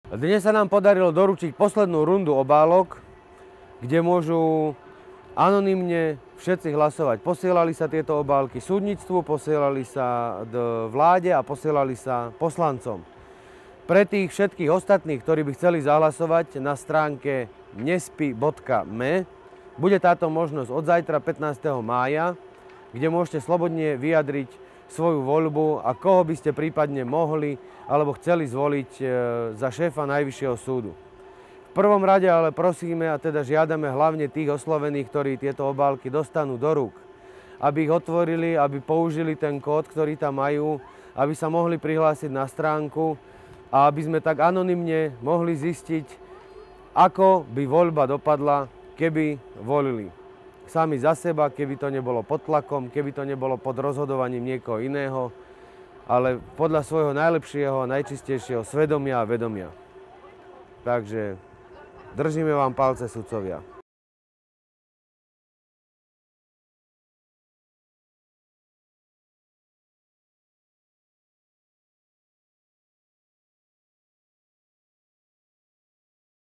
Dnes sa nám podarilo doručiť poslednú rundu obálok, kde môžu anonymne všetci hlasovať. Posielali sa tieto obálky súdnictvu, posielali sa vláde a posielali sa poslancom. Pre tých všetkých ostatných, ktorí by chceli zahlasovať, na stránke nespi.me bude táto možnosť od zajtra 15. mája, kde môžete slobodne vyjadriť svoju voľbu a koho by ste prípadne mohli alebo chceli zvoliť za šéfa Najvyššieho súdu. V prvom rade ale prosíme a teda žiadame hlavne tých oslovených, ktorí tieto obálky dostanú do rúk, aby ich otvorili, aby použili ten kód, ktorý tam majú, aby sa mohli prihlásiť na stránku a aby sme tak anonymne mohli zistiť, ako by voľba dopadla, keby volili sami za seba, keby to nebolo pod tlakom, keby to nebolo pod rozhodovaním niekoho iného, ale podľa svojho najlepšieho a najčistejšieho svedomia a vedomia. Takže držíme vám palce, sudcovia.